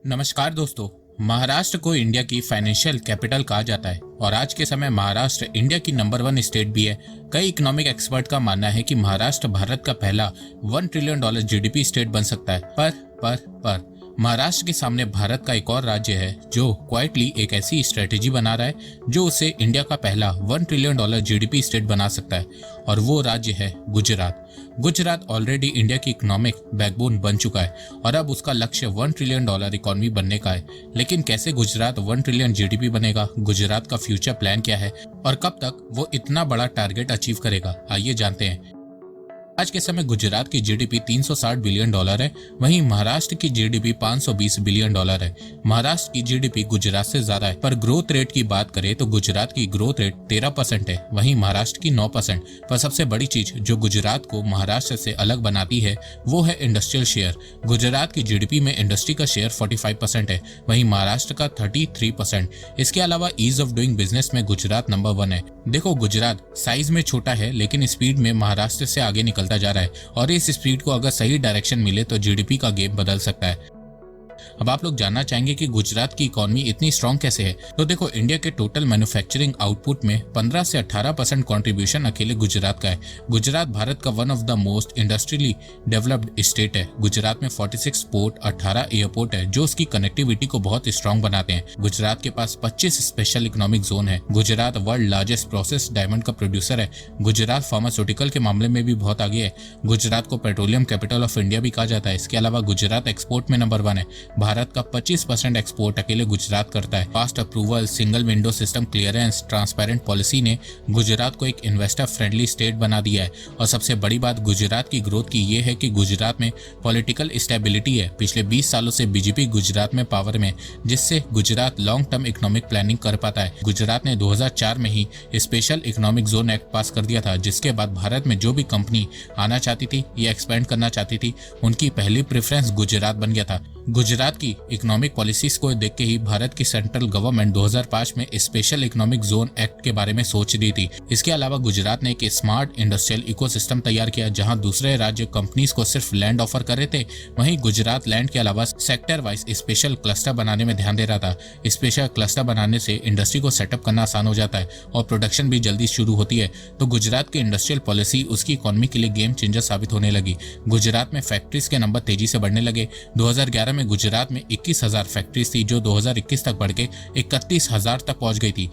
नमस्कार दोस्तों। महाराष्ट्र को इंडिया की फाइनेंशियल कैपिटल कहा जाता है और आज के समय महाराष्ट्र इंडिया की नंबर 1 स्टेट भी है। कई इकोनॉमिक एक्सपर्ट का मानना है कि महाराष्ट्र भारत का पहला $1 ट्रिलियन जीडीपी स्टेट बन सकता है। पर महाराष्ट्र के सामने भारत का एक और राज्य है जो क्वाइटली एक ऐसी स्ट्रेटेजी बना रहा है जो उसे इंडिया का पहला $1 ट्रिलियन जीडीपी स्टेट बना सकता है, और वो राज्य है गुजरात। गुजरात ऑलरेडी इंडिया की इकोनॉमिक बैकबोन बन चुका है और अब उसका लक्ष्य $1 ट्रिलियन इकोनॉमी बनने का है। लेकिन कैसे गुजरात 1 ट्रिलियन जीडीपी बनेगा, गुजरात का फ्यूचर प्लान क्या है और कब तक वो इतना बड़ा टारगेट अचीव करेगा, आइए जानते हैं। आज के समय गुजरात की जीडीपी $360 बिलियन है, वहीं महाराष्ट्र की जीडीपी $520 बिलियन है। महाराष्ट्र की जीडीपी गुजरात से ज्यादा है, पर ग्रोथ रेट की बात करें तो गुजरात की ग्रोथ रेट 13% है, वहीं महाराष्ट्र की 9%। पर सबसे बड़ी चीज जो गुजरात को महाराष्ट्र से अलग बनाती है वो है इंडस्ट्रियल शेयर। गुजरात की जीडीपी में इंडस्ट्री का शेयर 45% है, वहीं महाराष्ट्र का 33%। इसके अलावा ईज ऑफ डूइंग बिजनेस में गुजरात नंबर 1 है। देखो, गुजरात साइज में छोटा है लेकिन स्पीड में महाराष्ट्र से आगे निकलता जा रहा है, और इस स्पीड को अगर सही डायरेक्शन मिले तो जीडीपी का गेम बदल सकता है। अब आप लोग जानना चाहेंगे कि गुजरात की इकोनॉमी इतनी स्ट्रांग कैसे है। तो देखो, इंडिया के टोटल मैन्युफैक्चरिंग आउटपुट में 15 से 18% कंट्रीब्यूशन अकेले गुजरात का है। गुजरात भारत का one of the most industrially developed state है। गुजरात में 46 पोर्ट, 18 एयरपोर्ट है जो उसकी कनेक्टिविटी को बहुत स्ट्रांग बनाते हैं। गुजरात के पास 25 स्पेशल इकोनॉमिक जोन है। Gujarat world largest process diamond का प्रोड्यूसर है। गुजरात फार्मास्यूटिकल के मामले में भी बहुत आगे है। गुजरात को पेट्रोलियम कैपिटल ऑफ इंडिया भी कहा जाता है। इसके अलावा गुजरात एक्सपोर्ट में नंबर 1 है। भारत का 25% एक्सपोर्ट अकेले गुजरात करता है। Fast approval, single window system clearance, transparent policy ने गुजरात को एक इन्वेस्टर फ्रेंडली स्टेट बना दिया है। और सबसे बड़ी बात गुजरात की ग्रोथ की ये है कि गुजरात में पॉलिटिकल स्टेबिलिटी है। पिछले 20 सालों से बीजेपी गुजरात में पावर में, जिससे Gujarat long term economic planning कर पाता है। गुजरात ने 2004 में ही special economic zone act pass कर दिया था, जिसके बाद भारत में जो भी कंपनी आना चाहती थी या एक्सपेंड करना चाहती थी उनकी पहली प्रेफरेंस गुजरात बन गया था। गुजरात की इकोनॉमिक पॉलिसीज को देख के ही भारत की सेंट्रल गवर्नमेंट 2005 में स्पेशल इकोनॉमिक जोन एक्ट के बारे में सोच रही थी। इसके अलावा गुजरात ने एक स्मार्ट इंडस्ट्रियल इकोसिस्टम तैयार किया, जहां दूसरे राज्य कंपनीज को सिर्फ लैंड ऑफर कर रहे थे, वहीं गुजरात लैंड के अलावा सेक्टर वाइज स्पेशल क्लस्टर बनाने में ध्यान दे रहा था। स्पेशल क्लस्टर बनाने से इंडस्ट्री को सेटअप करना आसान हो जाता है और प्रोडक्शन भी जल्दी शुरू होती है। तो गुजरात की इंडस्ट्रियल पॉलिसी उसकी इकोनॉमी के लिए गेम चेंजर साबित होने लगी। गुजरात में फैक्ट्रीज के नंबर तेजी से बढ़ने लगे। 2011 में गुजरात में 21,000 फैक्ट्रीज थी जो 2021 तक बढ़ के 31,000 तक पहुंच गई थी।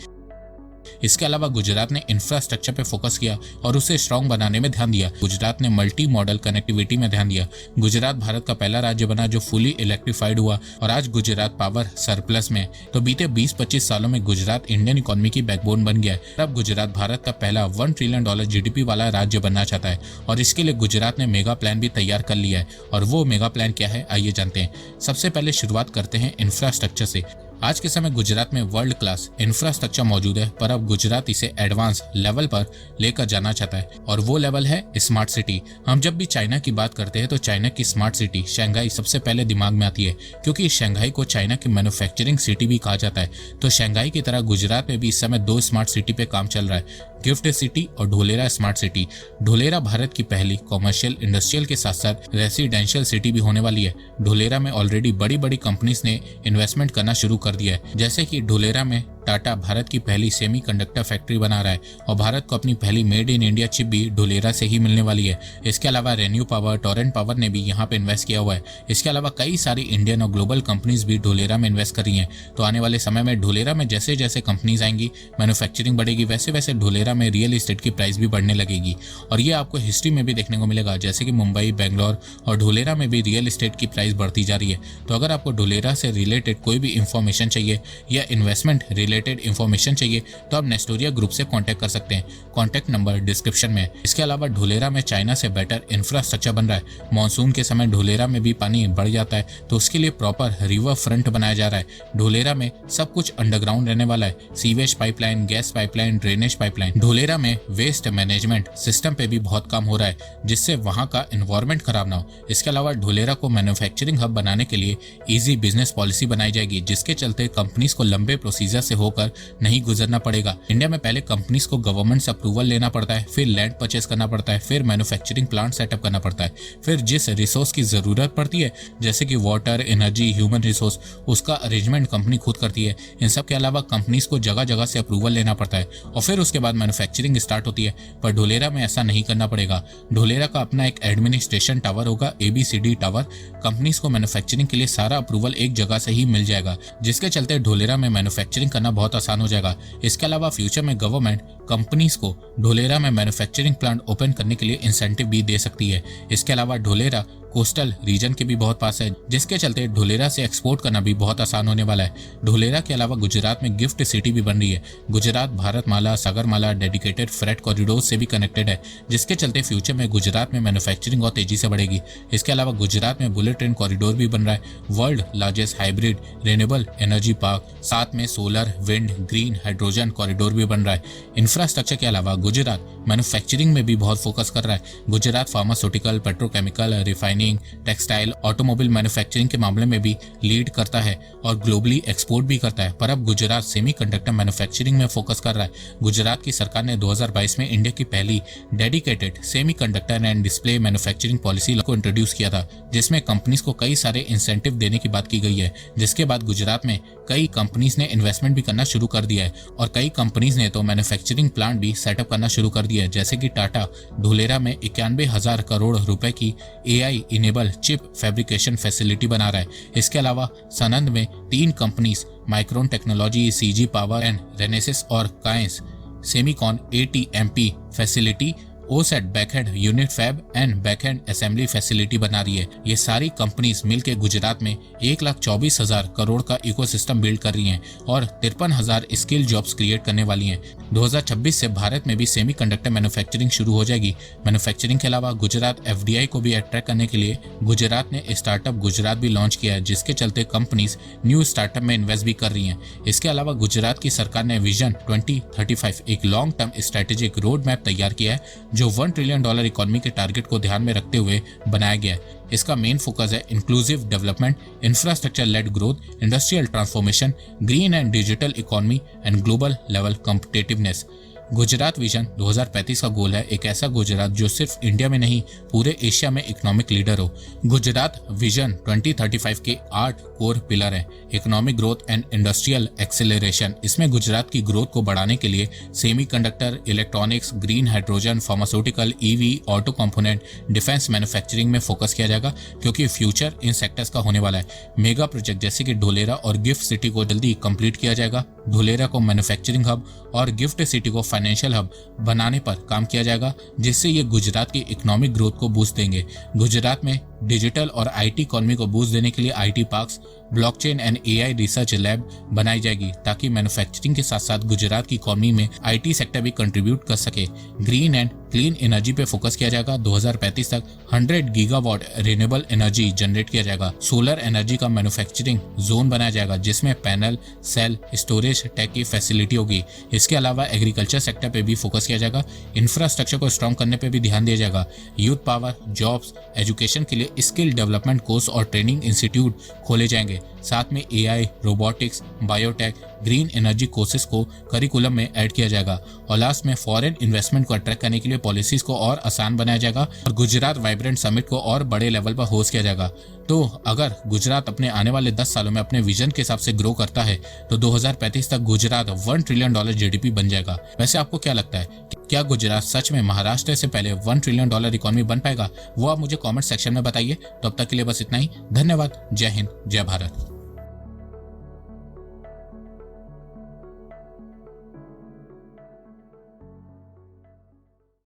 इसके अलावा गुजरात ने इंफ्रास्ट्रक्चर पे फोकस किया और उसे स्ट्रांग बनाने में ध्यान दिया। गुजरात ने मल्टी मॉडल कनेक्टिविटी में ध्यान दिया। गुजरात भारत का पहला राज्य बना जो फुली इलेक्ट्रिफाइड हुआ और आज गुजरात पावर सरप्लस में। तो बीते 20-25 सालों में गुजरात इंडियन इकोनॉमी की बैकबोन बन गया है। अब गुजरात भारत का पहला $1 ट्रिलियन जीडीपी वाला राज्य बनना चाहता है, और इसके लिए गुजरात ने मेगा प्लान भी तैयार कर लिया है। और वो मेगा प्लान क्या है, आइए जानते हैं। सबसे पहले शुरुआत करते हैं इंफ्रास्ट्रक्चर से। आज के समय गुजरात में वर्ल्ड क्लास इंफ्रास्ट्रक्चर मौजूद है, पर अब गुजरात इसे एडवांस लेवल पर लेकर जाना चाहता है, और वो लेवल है स्मार्ट सिटी। हम जब भी चाइना की बात करते हैं तो चाइना की स्मार्ट सिटी शंघाई सबसे पहले दिमाग में आती है, क्योंकि शंघाई को चाइना की मैन्युफैक्चरिंग सिटी भी कहा जाता है। तो शंघाई की तरह गुजरात में भी इस समय 2 स्मार्ट सिटी पे काम चल रहा है, गिफ्ट सिटी और ढोलेरा स्मार्ट सिटी। ढोलेरा भारत की पहली कॉमर्शियल इंडस्ट्रियल के साथ साथ रेसिडेंशियल सिटी भी होने वाली है। ढोलेरा में ऑलरेडी बड़ी बड़ी कंपनीज ने इन्वेस्टमेंट करना शुरू कर दिया है, जैसे कि ढोलेरा में टाटा भारत की पहली सेमीकंडक्टर फैक्ट्री बना रहा है, और भारत को अपनी पहली मेड इन इंडिया चिप भी ढोलेरा से ही मिलने वाली है। इसके अलावा रेन्यू पावर, टोरेंट पावर ने भी यहाँ पे इन्वेस्ट किया हुआ है। इसके अलावा कई सारी इंडियन और ग्लोबल कंपनीज भी ढोलेरा में इन्वेस्ट कर रही हैं। तो आने वाले समय में ढोलेरा में जैसे जैसे कंपनीज आएंगी, मैन्युफैक्चरिंग बढ़ेगी, वैसे वैसे ढोलेरा में रियल एस्टेट की प्राइस भी बढ़ने लगेगी। और ये आपको हिस्ट्री में भी देखने को मिलेगा, जैसे कि मुंबई, बेंगलोर और ढोलेरा में भी रियल एस्टेट की प्राइस बढ़ती जा रही है। तो अगर आपको ढोलेरा से रिलेटेड कोई भी इंफॉर्मेशन चाहिए या इन्वेस्टमेंट रिलेटेड इंफॉर्मेशन चाहिए तो आप नेस्टोरिया ग्रुप से कांटेक्ट कर सकते हैं। कांटेक्ट नंबर डिस्क्रिप्शन में। इसके अलावा ढोलेरा में चाइना से बेटर इंफ्रास्ट्रक्चर बन रहा है। मानसून के समय ढोलेरा में भी पानी बढ़ जाता है, तो उसके लिए प्रॉपर रिवर फ्रंट बनाया जा रहा है। ढोलेरा में सब कुछ अंडरग्राउंड रहने वाला है। Sewage pipeline, gas pipeline, drainage pipeline. Dholera में वेस्ट मैनेजमेंट सिस्टम पे भी बहुत काम हो रहा है, जिससे वहां का एनवायरमेंट खराब ना हो। इसके अलावा ढोलेरा को मैन्युफैक्चरिंग हब बनाने के लिए ईजी बिजनेस पॉलिसी बनाई जाएगी, जिसके चलते कंपनीज को लंबे प्रोसीजर से होकर नहीं गुजरना पड़ेगा। इंडिया में पहले कंपनीज को गवर्नमेंट से अप्रूवल लेना पड़ता है, फिर लैंड परचेस करना पड़ता है, फिर मैन्युफैक्चरिंग प्लांट सेटअप करना पड़ता है, फिर जिस रिसोर्स की जरूरत पड़ती है जैसे कि वाटर, एनर्जी, ह्यूमन रिसोर्स, उसका अरेंजमेंट कंपनी खुद करती है। इन सब के अलावा कंपनीज को जगह जगह से अप्रूवल लेना पड़ता है और फिर उसके बाद मैन्युफैक्चरिंग स्टार्ट होती है। पर ढोलेरा में ऐसा नहीं करना पड़ेगा। ढोलेरा का अपना एक एडमिनिस्ट्रेशन टावर होगा, ABCD टावर। कंपनीज को मैन्युफैक्चरिंग के लिए सारा अप्रूवल एक जगह से ही मिल जाएगा, जिसके चलते ढोलेरा में मैन्युफैक्चरिंग करना बहुत आसान हो जाएगा। इसके अलावा फ्यूचर में गवर्नमेंट कंपनीज को ढोलेरा में मैन्युफैक्चरिंग प्लांट ओपन करने के लिए इंसेंटिव भी दे सकती है। इसके अलावा ढोलेरा कोस्टल रीजन के भी बहुत पास है, जिसके चलते ढोलेरा से एक्सपोर्ट करना भी बहुत आसान होने वाला है। ढोलेरा के अलावा गुजरात में गिफ्ट सिटी भी बन रही है। Gujarat Bharatmala, Sagarmala dedicated freight corridor से भी कनेक्टेड है, जिसके चलते फ्यूचर में गुजरात में मैन्युफैक्चरिंग और तेजी से बढ़ेगी। इसके अलावा गुजरात में बुलेट ट्रेन कॉरिडोर भी बन रहा है, world largest hybrid renewable energy park, साथ में solar, wind, green, hydrogen corridor भी बन रहा है। इंफ्रास्ट्रक्चर के अलावा गुजरात मैन्युफैक्चरिंग में भी बहुत फोकस कर रहा है। Gujarat pharmaceutical, petrochemical, refining, textile, automobile manufacturing के मामले में भी लीड करता है और ग्लोबली एक्सपोर्ट भी करता है। पर अब गुजरात सेमीकंडक्टर मैन्युफैक्चरिंग में फोकस कर रहा है। गुजरात की सरकार ने 2022 में इंडिया की पहली dedicated semiconductor and display manufacturing policy को इंट्रोड्यूस किया था, जिसमें कंपनीज को कई सारे इंसेंटिव देने की बात की गई है। जिसके बाद गुजरात में कई कंपनीज ने इन्वेस्टमेंट भी करना शुरू कर दिया है और कई कंपनीज ने तो मैन्युफैक्चरिंग प्लांट भी सेटअप करना शुरू कर दिया है। जैसे कि टाटा ढोलेरा में 91,000 करोड़ रुपए की AI enable chip fabrication facility बना रहा है। इसके अलावा सनंद में 3 companies Micron Technology, CG Power and Renesas और Kaynes Semicon ATMP facility, OSAT backend unit fab and backend assembly facility बना रही है। ये सारी कंपनीज मिलकर गुजरात में 1,24,000 करोड़ का इकोसिस्टम बिल्ड कर रही हैं और 53,000 स्किल जॉब्स क्रिएट करने वाली हैं। 2026 से भारत में भी सेमीकंडक्टर मैन्युफैक्चरिंग शुरू हो जाएगी। मैन्युफैक्चरिंग के अलावा गुजरात FDI को भी अट्रैक्ट करने के लिए गुजरात ने स्टार्टअप गुजरात भी लॉन्च किया है, जिसके चलते कंपनीज न्यू स्टार्टअप में इन्वेस्ट भी कर रही हैं। इसके अलावा गुजरात की सरकार ने विजन 2035 एक long term strategic road map तैयार किया है, जो $1 ट्रिलियन इकोनॉमी के टारगेट को ध्यान में रखते हुए बनाया गया है। इसका मेन फोकस है inclusive development, infrastructure led growth, industrial transformation, green and digital economy and global level competitiveness. Gujarat vision 2035 का गोल है एक ऐसा गुजरात जो सिर्फ इंडिया में नहीं पूरे एशिया में इकोनॉमिक लीडर हो। गुजरात विजन 2035 के 8 कोर पिलर हैं। Economic growth and industrial acceleration, इसमें गुजरात की ग्रोथ को बढ़ाने के लिए semiconductor, electronics, green hydrogen, pharmaceutical, EV, auto component, defence manufacturing में फोकस किया जाएगा, क्योंकि फ्यूचर इन सेक्टर्स का होने वाला है। मेगा प्रोजेक्ट जैसे कि ढोलेरा और गिफ्ट सिटी को जल्दी कंप्लीट किया जाएगा। ढोलेरा को मैन्युफैक्चरिंग हब और गिफ्ट सिटी को फाइनेंशियल हब बनाने पर काम किया जाएगा, जिससे ये गुजरात की इकोनॉमिक ग्रोथ को बूस्ट देंगे। गुजरात में डिजिटल और IT इकोनॉमी को बूस्ट देने के लिए IT parks, blockchain and AI research lab बनाई जाएगी, ताकि मैन्युफैक्चरिंग के साथ साथ गुजरात की इकोनॉमी में IT सेक्टर भी कंट्रीब्यूट कर सके। ग्रीन एंड क्लीन एनर्जी पे फोकस किया जाएगा। 2035 तक 100 गीगावाट रिन्यूएबल एनर्जी जनरेट किया जाएगा। सोलर एनर्जी का मैन्युफैक्चरिंग जोन बनाया जाएगा, जिसमें पैनल, सेल, स्टोरेज टेक की फैसिलिटी होगी। इसके अलावा एग्रीकल्चर सेक्टर पे भी फोकस किया जाएगा। इंफ्रास्ट्रक्चर को स्ट्रॉन्ग करने पे भी ध्यान दिया जाएगा। यूथ पावर, जॉब्स, एजुकेशन के लिए स्किल डेवलपमेंट कोर्स और ट्रेनिंग इंस्टीट्यूट खोले जाएंगे। साथ में AI, robotics, biotech, green energy courses को करिकुलम में ऐड किया जाएगा। और लास्ट में फॉरेन इन्वेस्टमेंट को अट्रैक्ट करने के लिए पॉलिसीज को और आसान बनाया जाएगा और गुजरात वाइब्रेंट समिट को और बड़े लेवल पर होस्ट किया जाएगा। तो अगर गुजरात अपने आने वाले 10 सालों में अपने विजन के हिसाब से ग्रो करता है तो 2035 तक गुजरात $1 ट्रिलियन GDP बन जाएगा। वैसे आपको क्या लगता है, क्या गुजरात सच में महाराष्ट्र से पहले $1 ट्रिलियन इकोनॉमी बन पाएगा? वो आप मुझे कमेंट सेक्शन में बताइए। तो अब तक के लिए बस इतना ही। धन्यवाद। जय हिंद, जय भारत।